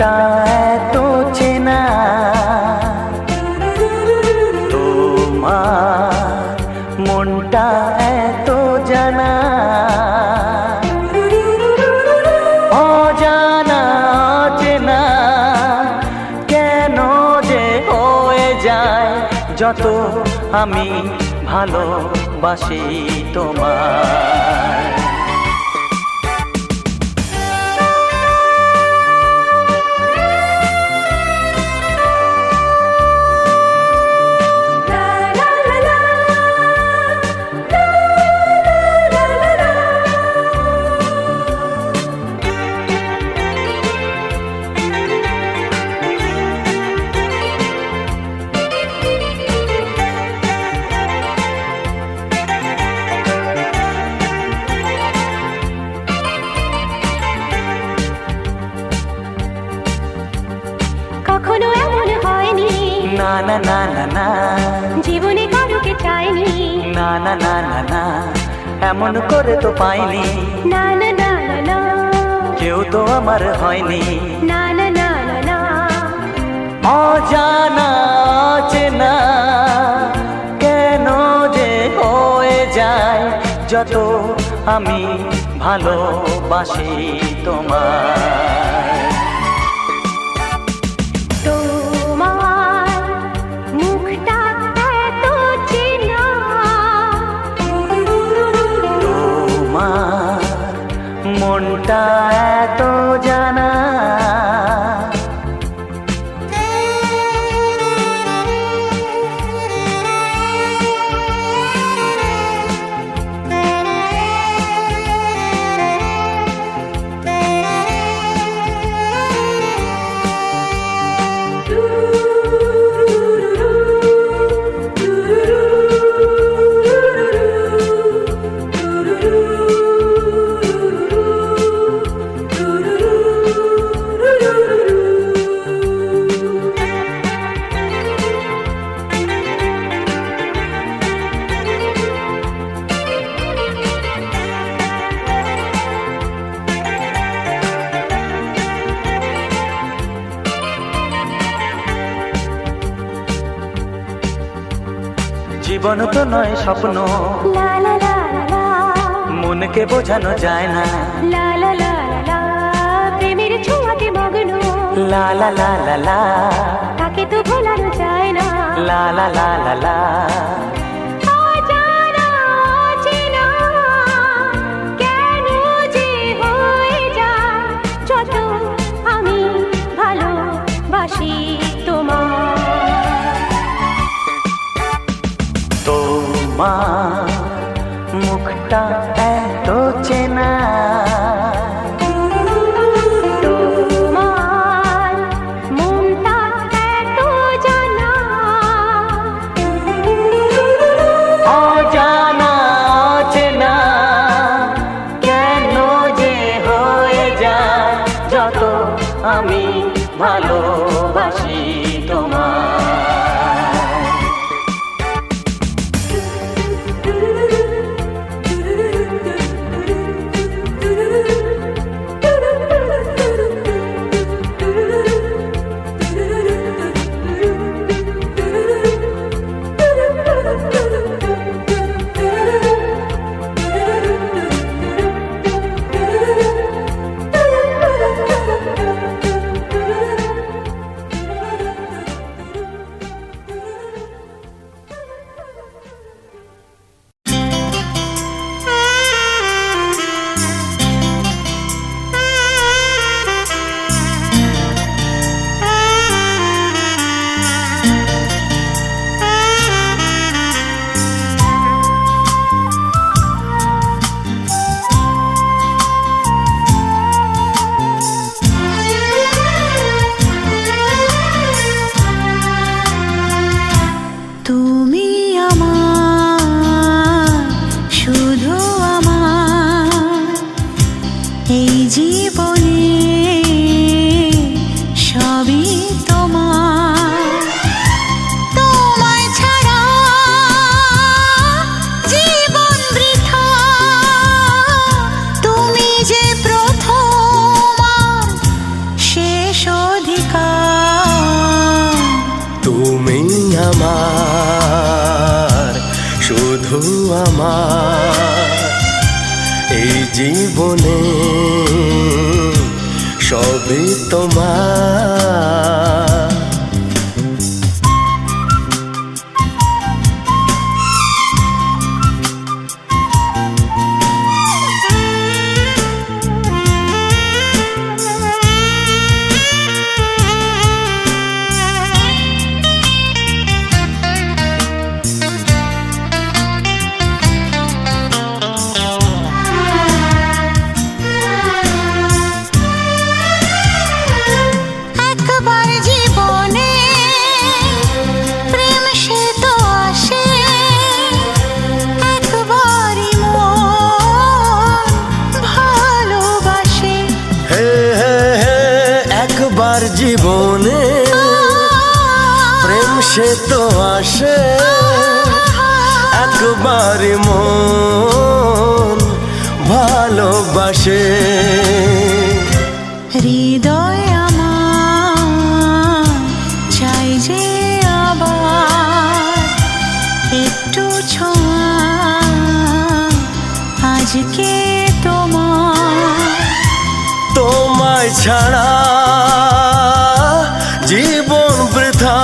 মনটা এত চেনা, তোমার মনটা এত জানা, অজানা চেনা কেন যে হয়ে যায় যত আমি ভালোবাসি তোমায়। কখনো এমন হয়নি, না না না না না, জীবনে কারোকে চাইনি, না না না না না, এমন করে তো পাইনি, না না না না না, কেউ তো আমার হয়নি, না না না না না, অজানা চেনা কেন যে হয়ে যায় যত আমি ভালোবাসি তোমায়। তোমার মুখটা এত চেনা, তোমার মনটা এত জানা, জীবন তো নয় স্বপ্ন, লা লা লা লা, মনকে বোঝানো যায় না, লা লা লা লা, প্রেমের ছোঁয়াতে মগ্ন, লা লা লা লা লা, তাকে তো ভোলানো যায় না, লা লা লা লা লা, অজানা চেনা কেন যে হয়ে যায় যত আমি ভালোবাসি তোমায়। তোমার মুখটা এত চেনা, তোমার মনটা এত জানা, অজানা চেনা কেন যে হয়ে যায় যত আমি ভালোবাসি তোমায়। শুধু আমার এই জীবনে সবই তোমার। একবার জীবনে প্রেম সে তো আসে, একবারই মন ভালোবাসে। হে হে হে একবার জীবনে প্রেম সে তো আসে, একবার মন ভালোবাসে। হৃদয় আমার চাই যে আবার একটু ছোঁয়া আজকে তোমার। তোমায় ছাড়া জীবন বৃথা,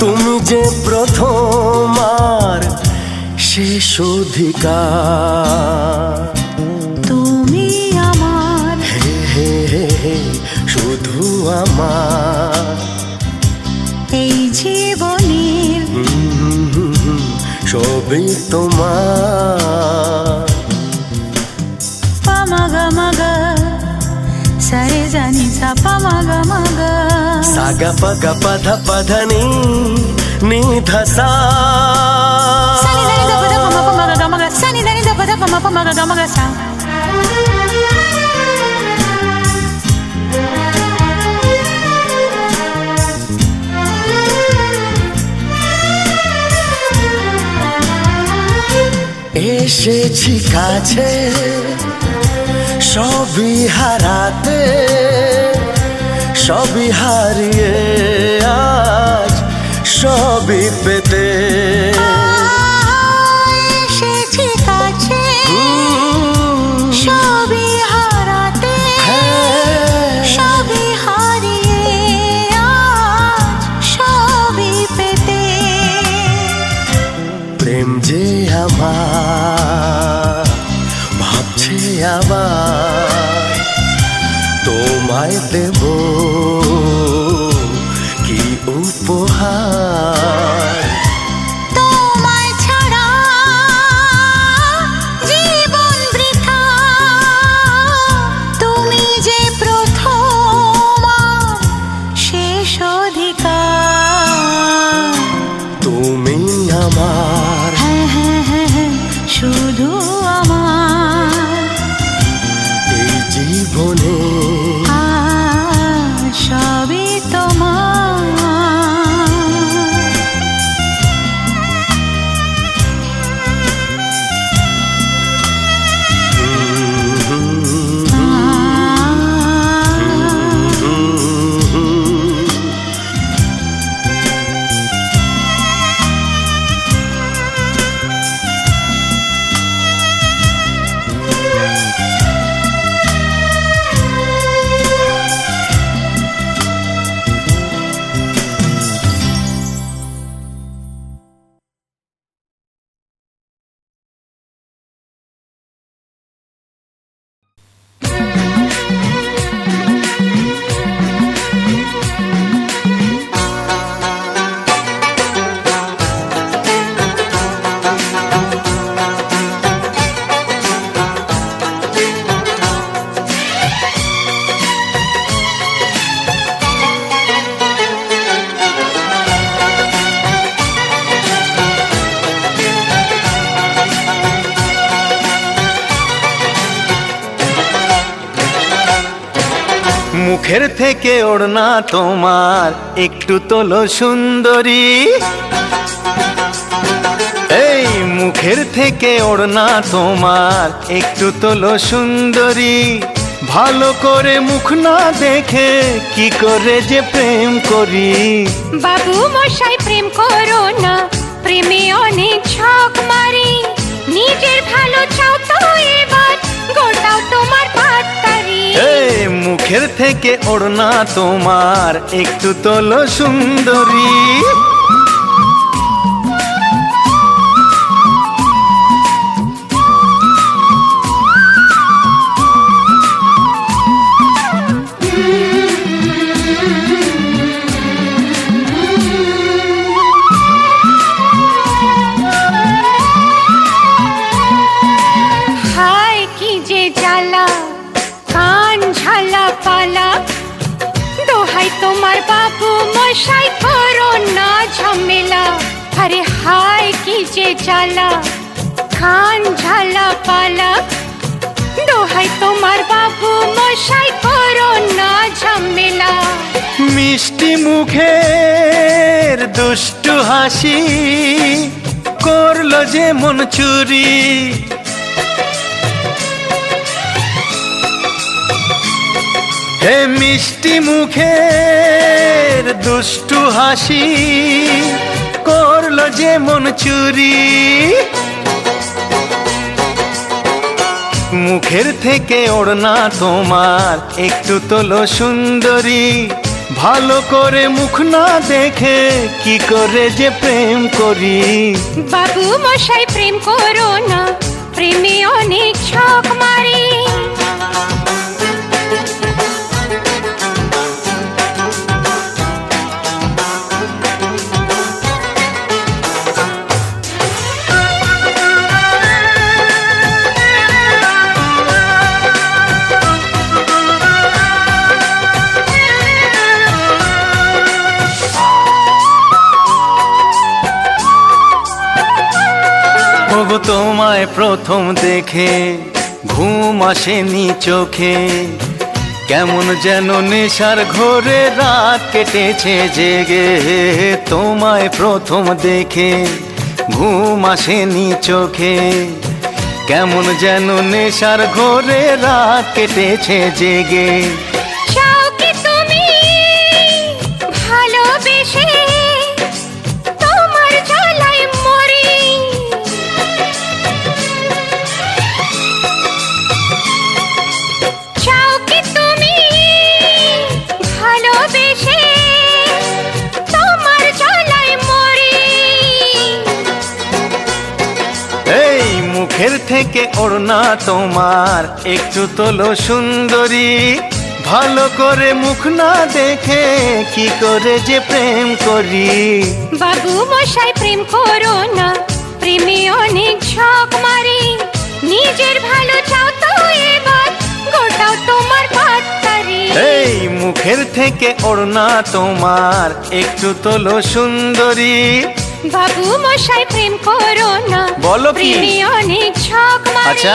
তুমি যে প্রথম আর শেষ অধিকার। তুমি আমার হে হে হে হে শুধু আমার এই জীবনের সবই তোমার। পামাগা মাগা সারে জানি সা পামাগা মাগা সাগা পাগা পাধা পাধানি নিধা সানি দানি দা পদা পামা পামাগা গামাগা সানি দানি দা পদা পামা পামাগা গামাগা সা। এসেছি কাছে সবই হারাতে, সবই হারিয়ে আজ সবই পেতে। এসেছি কাছে সবই হারাতে, সবই হারিয়ে আজ সবই পেতে। প্রেম যে আমার ভাবছে আবার তোমায় দেব কি উপহার। তোমায় ছাড়া জীবন বৃথা, তুমি যে প্রথম আর শেষ অধিকার। তুমি আমার হ্যাঁ হ্যাঁ হ্যাঁ হ্যাঁ শুধু আমার এই জীবনে সবই তোমার। মুখের থেকে ওড়না তোমার একটু তোলো সুন্দরী, এই মুখের থেকে ওড়না তোমার একটু তোলো সুন্দরী। ভালো করে মুখ না দেখে কি করে যে প্রেম করি। বাবু মশাই প্রেম করো না, প্রেমে অনেক ঝক মারি, নিজের ভালো চাও তো এবার গোটাও তোমার পাত্তারি। এই মুখের থেকে ওড়না তোমার একটু তোলো সুন্দরী। হায় কি যে জ্বালা, কান ঝালা পালা, দোহাই তোমার বাবু মশাই করো না ঝামেলা। আরে হায় কি যে জ্বালা, কান ঝালা পালা, দোহাই তোমার বাবু মশাই করো না ঝামেলা। মিষ্টি মুখের দুষ্টু হাসি করলো যে মন চুরি। হে মিষ্টি মুখের দুষ্টু হাসি করলো যে মন চুরি। মুখের থেকে ওড়না তোমার একটু তোলো সুন্দরী। ভালো করে মুখ না দেখে কি করে যে প্রেম করি। বাবু মশাই প্রেম করো না, প্রেমে অনেক ছক মারি। ওগো তোমায় প্রথম দেখে ঘুম আসেনি চোখে, কেমন যেন নেশার ঘোরে রাত কেটেছে জেগে। তোমায় প্রথম দেখে ঘুম আসেনি চোখে, কেমন যেন নেশার ঘোরে রাত কেটেছে জেগে। চাও কি তুমি ভালোবেসে তোমার জ্বালায় মরি? চাও কি তুমি ভালোবেসে তোমার জ্বালায় মরি? এই মুখের থেকে ওড়না তোমার একটু তোলো সুন্দরী। ভালো করে মুখ না দেখে কি করে যে প্রেম করি। বাবু মশাই প্রেম করো না, প্রেমে অনেক ঝক মারি। নিজের ভালো চাও তো এবার গোটাও তোমার পাত্তারি। এই মুখের থেকে ওড়না তোমার একটু তোলো সুন্দরী। বাবু মশাই প্রেম করো না, বলো কি? প্রেমে অনেক ঝক মারি। আচ্ছা,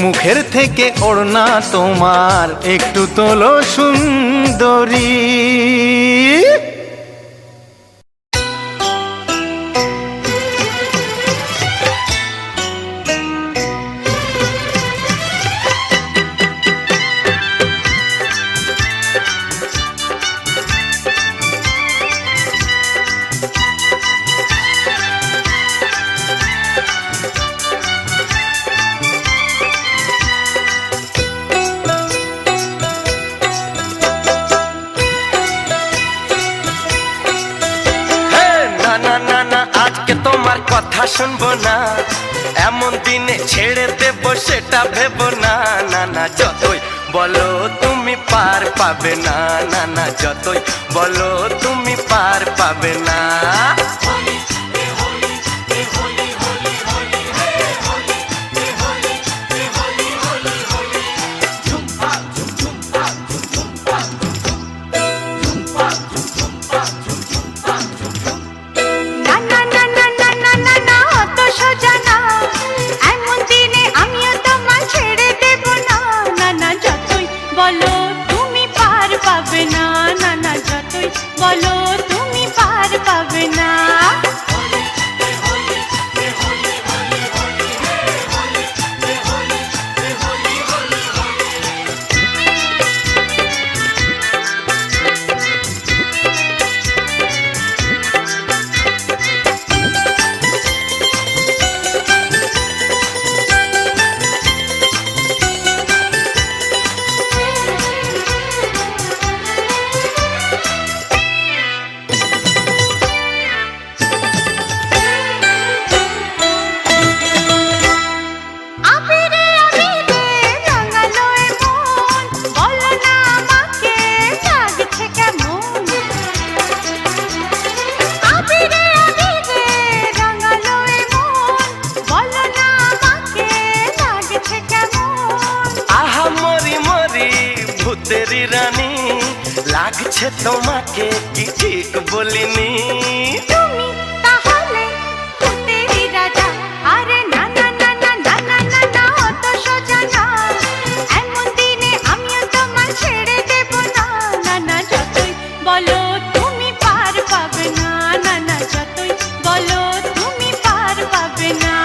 মুখের থেকে ওড়না তোমার একটু তোলো সুন্দরী। তোমার কথা শুনবো না, এমন দিনে ছেড়ে দেব সেটা ভেবো না। না না যতই বলো তুমি পার পাবে না, না না যতই বলো তুমি পার পাবে না। বলো তুমি পার পাবে না। লাগছে তোমাকে কি ঠিক বলিনি? তুমি তাহলে ভূতেরই রাজা। আরে না না না না না না না না, অত সোজা না। এমন দিনে আমিও তোমায় ছেড়ে দেব না। না না, যতই বলো তুমি পার পাবে না। না না, যতই বলো তুমি পার পাবে না।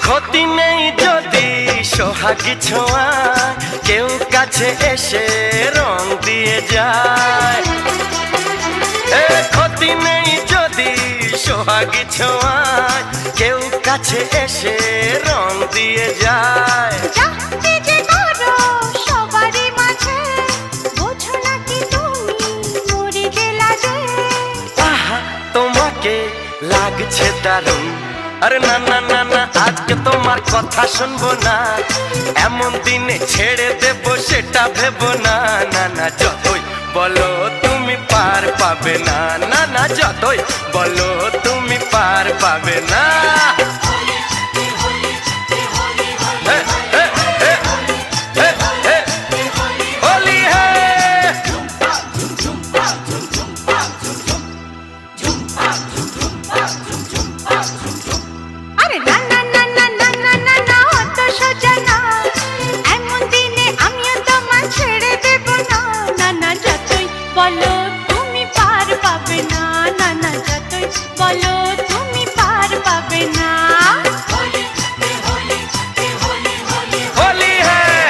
ক্ষতি নেই যদি সোহাগী ছোঁয়ায় কেউ কাছে এসে রং দিয়ে যায়। ক্ষতি নেই যদি সোহাগী ছোঁয়ায় কেউ কাছে এসে রং দিয়ে যায়। যাতে যে করো সবারই মাঝে, বোঝো নাকি তুমি মরে গেলা যে। আহা তোমাকে লাগছে দারুণ। আরে না না না না, আজকে তোমার কথা শুনবো না। এমন দিনে ছেড়ে দেব সেটা ভেবো না। না না, যতই বলো তুমি পার পাবে না। না না, যতই বলো তুমি পার পাবে না। হোলি হ্যায়। আরে না না না না না না না না, অত সোজা না। এমন দিনে আমিও তোমায় ছেড়ে দেব না। না না, যতই বলো তুমি পার পাবে না। না না, যতই বলো তুমি পার পাবে না। হোলি হ্যায়।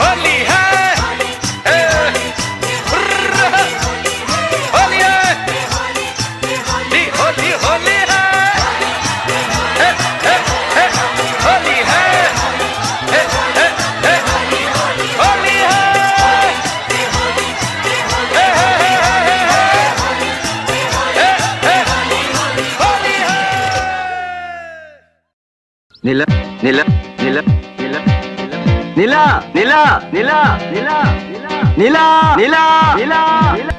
হোলি হ্যায়। হোলি হ্যায়। होली होली है। होली है। होली है। होली है। नीला नीला नीला नीला नीला नीला नीला नीला नीला नीला नीला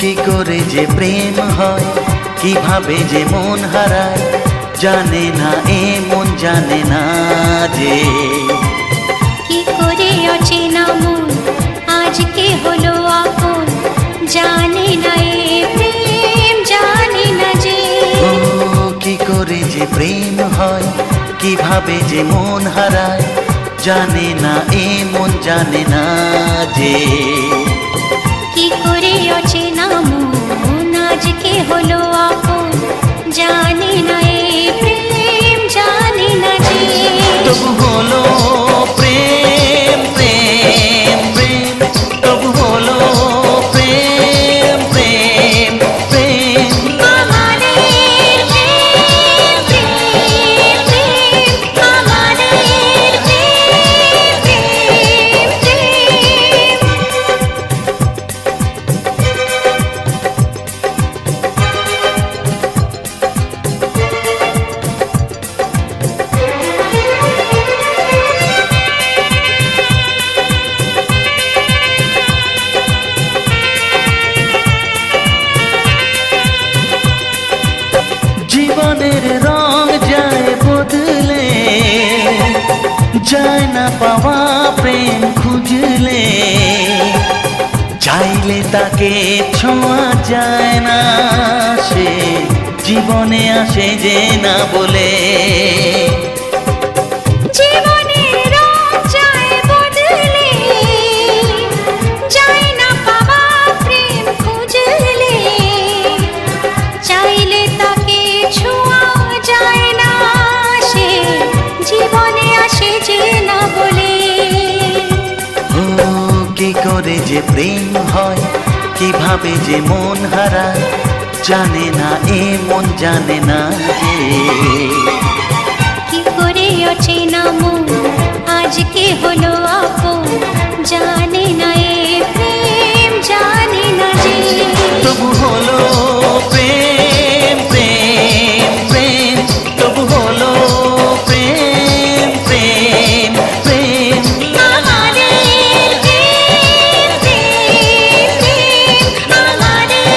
কি করে যে প্রেম হয়, কিভাবে যে মন হারায়, জানে না এ মন জানে না যে। কি করে অচেনা মন আজকে হলো আপন, জানে না এ প্রেম জানে না যে। কি করে যে প্রেম হয়, কিভাবে যে মন হারায়, জানে না এ মন জানে না যে। কি করে অচেনা মন আজকে হলো আপন, জানে না এ প্রেম জানে না যে। তবু হলো প্রেম প্রেম প্রেম, তবু হলো প্রেম প্রেম প্রেম। আমাদের প্রেম প্রেম প্রেম, আমাদের প্রেম প্রেম প্রেম। জীবনের রং যায় বদলে, যায় না পাওয়া প্রেম খুঁজলে, চাইলে তাকে ছোঁয়া যায় না, সে জীবনে আসে যে না বলে। জীবনের রং যায় বদলে, যায় না যে প্রেম হয়, কিভাবে যে মন হারায়, জানে না এ মন জানে না যে। কি করে অচেনা মন আজকে হলো আপন, জানে না এ প্রেম জানে না যে। তবু হলো প্রেম প্রেম প্রেম, তবু হলো প্রেম প্রেম প্রেম। আমাদের প্রেম প্রেম প্রেম, আমাদের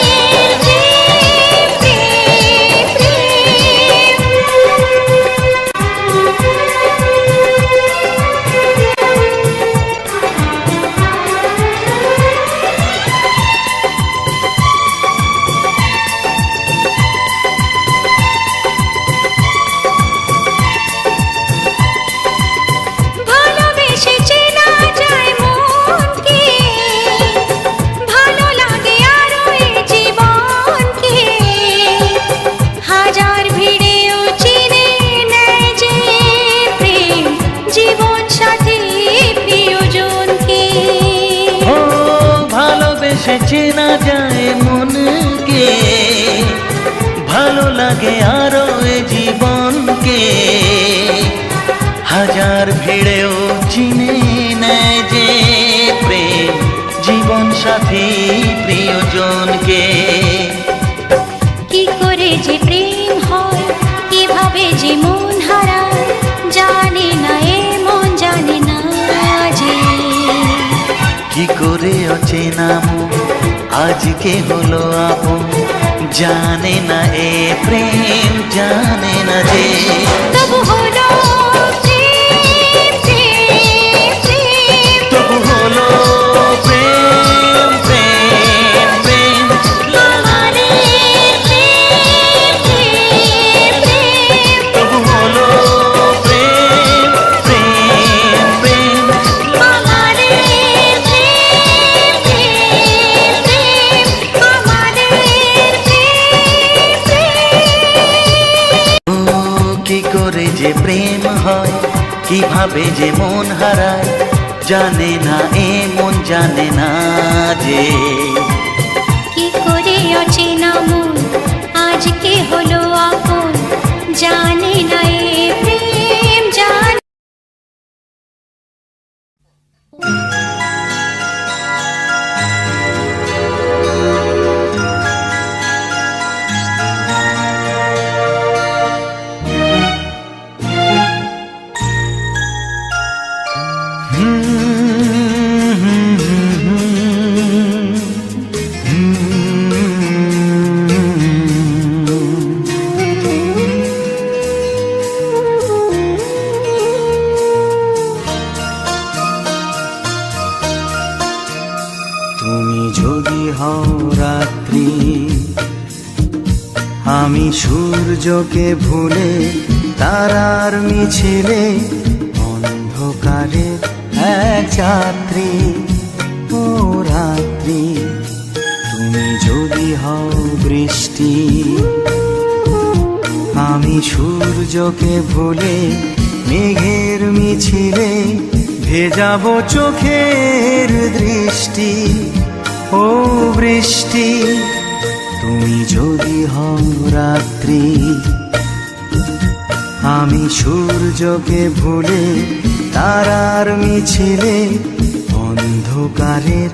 প্রেম প্রেম প্রেম। ভালোবেসে চেনা যায় মনকে, ভালো লাগে আরো এ জীবনকে। হাজার ভিড়েও চিনে নেয় যে প্রেম, জীবন সাথী প্রিয়জনকে। ও ভালোবেসে চেনা যায় মনকে, ভালো লাগে আরো এ জীবনকে। হাজার ভিড়েও চিনে নেয় যে প্রেম, জীবন সাথী প্রিয়জনকে। কি করে যে প্রেম হয়, কিভাবে যে মন হারায়, জানে না এ মন জানে না যে। কি করে অচেনা মন আজকে হলো আপন, জানে না এ প্রেম জানে না যে। তবু হলো প্রেম প্রেম প্রেম, তবু হলো প্রেম প্রেম প্রেম। আমাদের প্রেম প্রেম প্রেম। তবু হলো প্রেম প্রেম প্রেম। আমাদের প্রেম প্রেম প্রেম, আমাদের প্রেম প্রেম। ও কি করে যে প্রেম হয়, কিভাবে যে মন হারায়, জানে না এ মন জানে না যে। কি করে অচেনা মন আজকে হলো আপন, জানে না এ প্রেম জানে। তুমি যদি হও রাত্রি, আমি সূর্যকে ভুলে তারার মিছিলে, অন্ধকারে এক যাত্রী। ও রাত্রি তুমি যদি হও বৃষ্টি, আমি সূর্যকে ভুলে মেঘের মিছিলে, ভেজাবো চোখের দৃষ্টি। ও বৃষ্টি তুমি যদি হও রাত্রি, আমি সূর্যকে ভুলে তারার মিছিলে, অন্ধকারের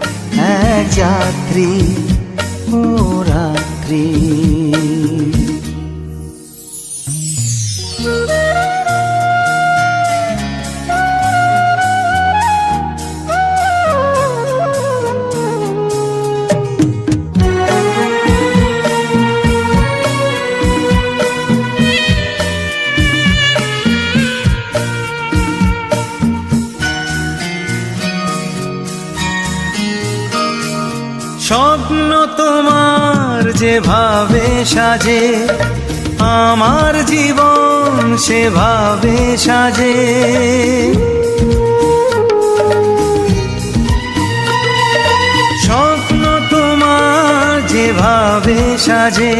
এক যাত্রী। ও রাত্রি স্বপ্ন তোমার যেভাবে সাজে, আমার জীবন সেভাবে সাজে। স্বপ্ন তোমার যেভাবে সাজে,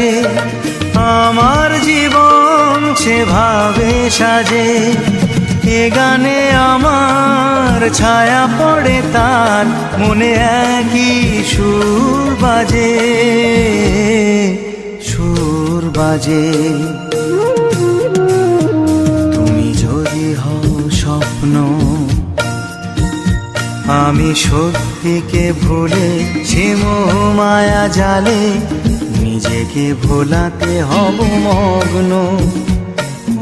আমার জীবন সেভাবে সাজে। এ গানে আমার ছায়া পড়ে তার মনে একই সুর বাজে, সুর বাজে। তুমি যদি হও স্বপ্ন, আমি সত্যিকে ভুলে সে মায়া জালে নিজেকে ভোলাতে হব মগ্ন।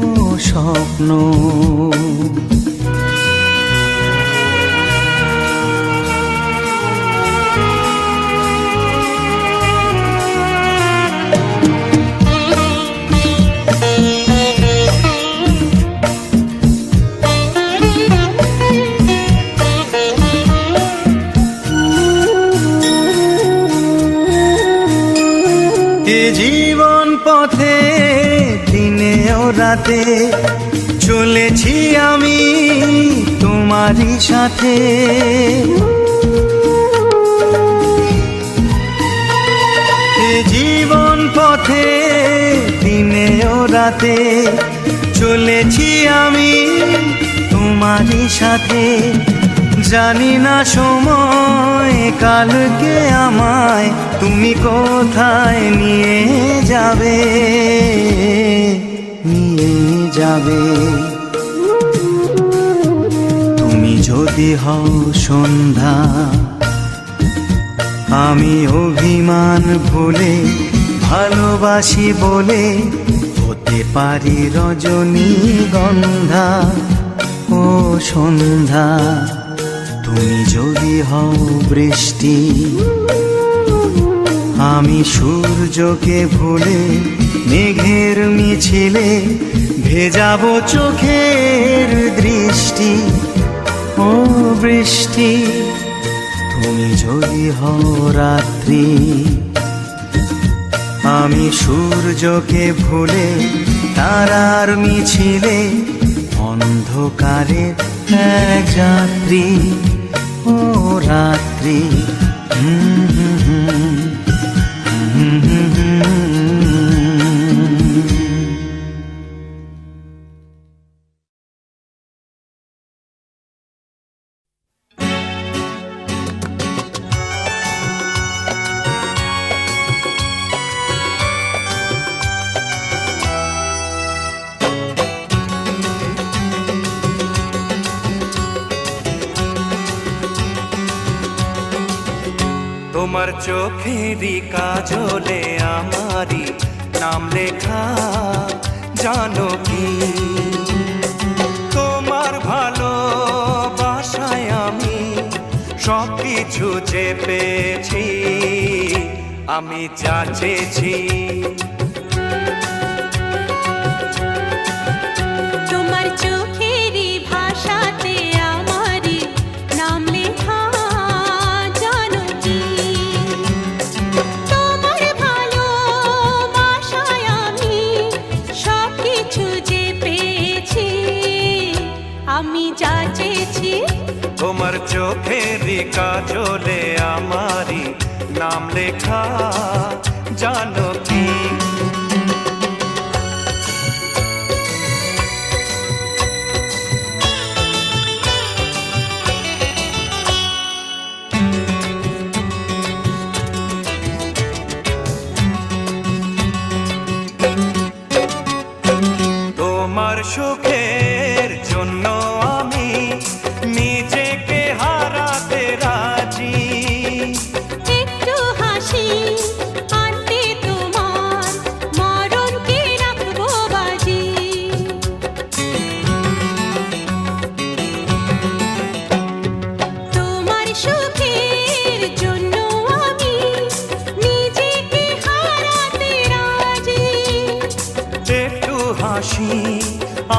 ও স্বপ্ন, জীবন পথে দিনে ও রাতে চলেছি আমি তোমারই সাথে। জীবন পথে দিনে ও রাতে চলেছি আমি তোমারই সাথে। জানি না সময় কালকে আমায় তুমি কোথায় নিয়ে যাবে, নিয়ে যাবে। তুমি যদি হও সন্ধ্যা, আমি অভিমান ভুলে ভালোবাসি বলে হতে পারি রজনীগন্ধা। ও সন্ধ্যা, তুমি যদি হও বৃষ্টি, আমি সূর্যকে ভুলে মেঘের মিছিলে ভেজাবো চোখের দৃষ্টি। ও বৃষ্টি, তুমি যদি হও রাত্রি, আমি সূর্যকে ভুলে তারার মিছিলে অন্ধকারের এক যাত্রী। ও রাত্রি, তোমার চোখেরই কাজলে আমারই নাম লেখা, জানো কি? তোমার ভালোবাসায় আমি সব কিছু যে পেয়েছি, আমি যা চেয়েছি। তোমার চোখেরই ভাষাতে আমারই নাম লেখা, জানো কি? তোমার ভালোবাসায় আমি সব কিছু যে পেয়েছি, আমি যা চেয়েছি। তোমার চোখেরই কাজলে আমারই নাম লেখা, জানো কি? তোমার সুখের জন্য আমি নিজেকে হারাতে রাজি। একটু হাসি আনতে তোমার মরণকে রাখবো বাজি। তোমার সুখের জন্য আমি নিজেকে হারাতে রাজি। একটু হাসি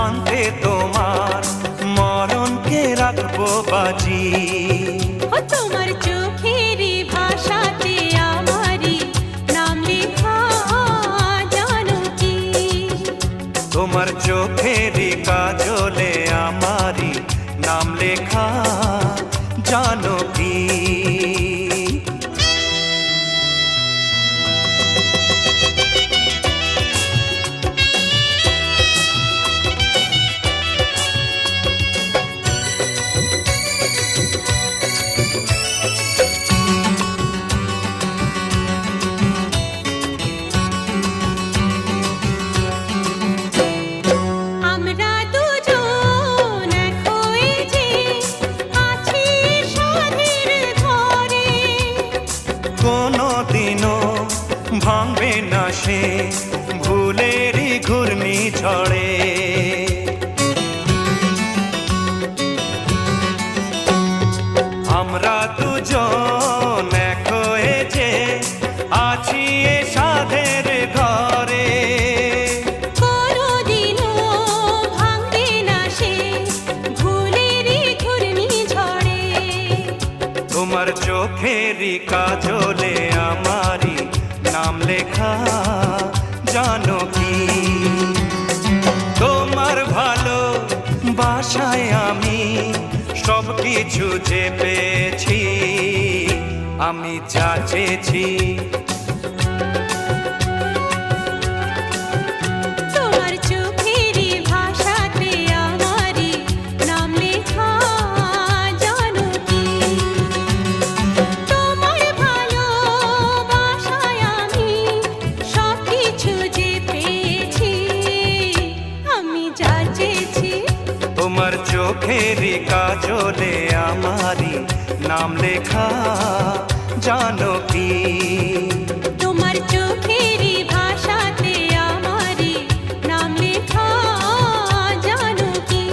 আনতে তোমার মরণকে রাখবো বাজি। ও তোমার চোখেরই ভাষাতে আমারই নাম লেখা, জানো কি? তোমার চোখেরই কাজলে আমারই নাম লেখা, জানো কি? ঝড়ে। আমরা দুজন এক হয়ে যে আছি এ সাধের ঘরে। কোনোদিনও ভাঙবে না সে ভুলেরই ঘূর্ণিঝড়ে। তোমার চোখেরই কাজলে আমারই নাম লেখা জানো কি? তোমার ভালো বাসায় আমি সব কিছু যে পেয়েছি, আমি যা চেয়েছি। তোমার চোখেরই ভাষাতে আমারই নাম লেখা জানো কি? তোমার ভালোবাসায় আমি সব কিছু যে পেয়েছি, আমি যা চেয়েছি। তোমার চোখেরই কাজলে আমারই নাম লেখা জানো কি? তোমার চোখেরই ভাষাতে আমারই নাম লেখা জানো কি?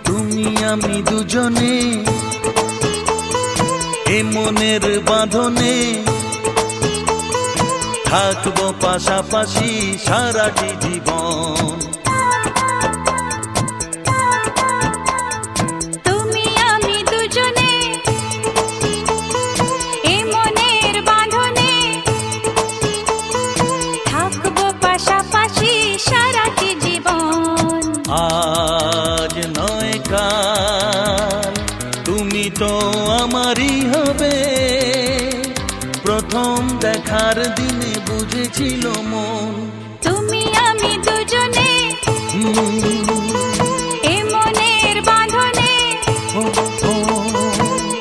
তুমি আমি দুজনে এ মনের বাঁধনে থাকবো পাশাপাশি সারাটি জীবন। তুমি আমি দুজনে এ মনের বাঁধনে থাকবো পাশাপাশি সারাটি জীবন। আজ নয় কাল তুমি তো আমারই হবে, প্রথম দেখার দিনে বুঝেছিল মন। তুমি আমি দুজনে এ মনের বাঁধনে ও, ও,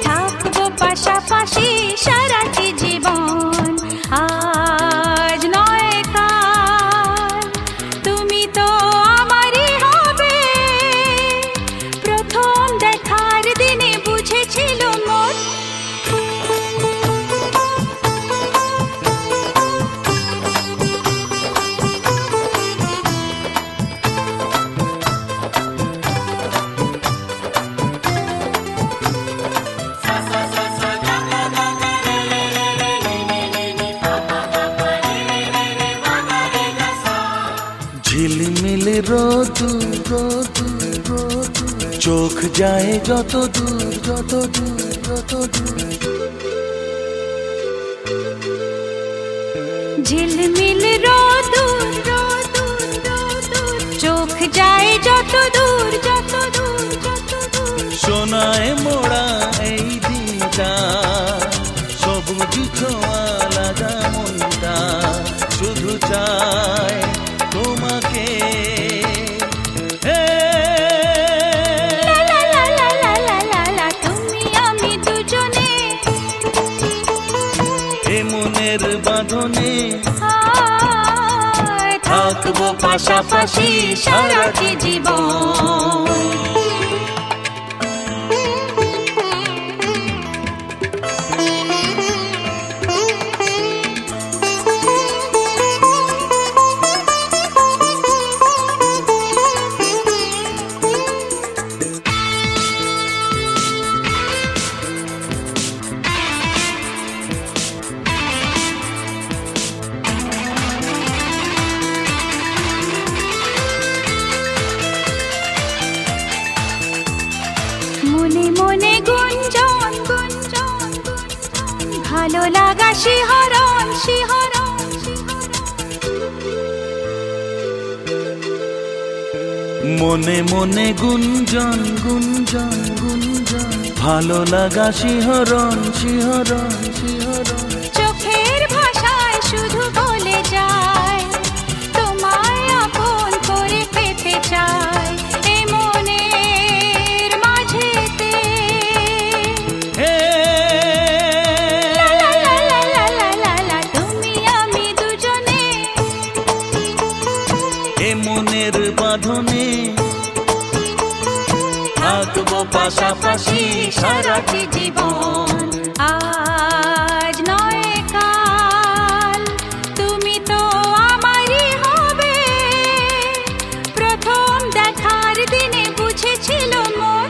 থাকবো পাশাপাশি সারাটি জীবন। আজ নয় কাল তুমি তো আমারই হবে, প্রথম দেখার দিনে বুঝেছিল মন। ঝিলমিল রোদুর রোদুর রোদুর চোখ যায় যত দূর যত দূর যত দূর। ঝিলমিল রোদুর রোদুর রোদুর চোখ যায় যত দূর যত দূর যত দূর। সোনায় মোড়া এই দিনটা সবুজ ছোঁয়া লাগা মনটা শুধু চায় তোমাকে। লা লা লা লা লা লা লা, তুমি আমি দুজনে এ মনের বাঁধনে থাকবো পাশাপাশি সারাটি জীবন। মনে মনে গুঞ্জন গুঞ্জন গুঞ্জন, ভালো লাগা শিহরণ শিহরণ শিহরণ। মনে মনে গুঞ্জন গুঞ্জন গুঞ্জন, ভালো লাগা শিহরণ শিহরণ শিহরণ। চোখের ভাষায় শুধু বলে যায় তোমায় আপন করে পেতে চায় এই মনের মাঝেতে। লা লা লা লা লা লা লা লা, তুমি আমি দুজনে এ মনের বাঁধনে থাকবো পাশাপাশি সারাটি জীবন। আজ নয় কাল তুমি তো আমারই হবে, প্রথম দেখার দিনে বুঝেছিল মন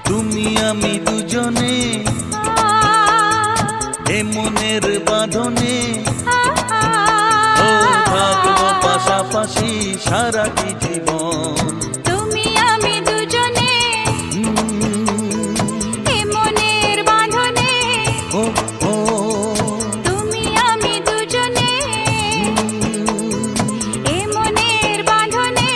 তুমি আমি দুজনে এ মনের বাঁধনে ও থাকবো পাশাপাশি সারাটি জীবন। তুমি আমি দুজনে এ মনের বাঁধনে, ও ও তুমি আমি দুজনে এ মনের বাঁধনে।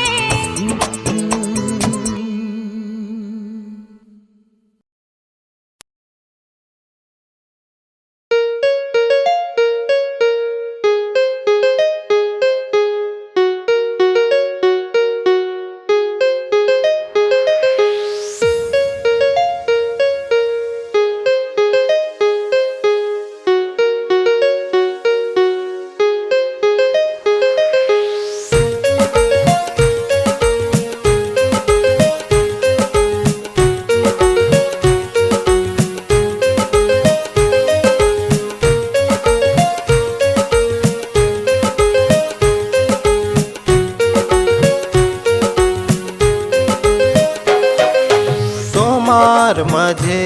তোমার মাঝে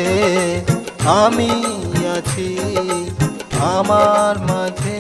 আমি আছি, আমার মাঝে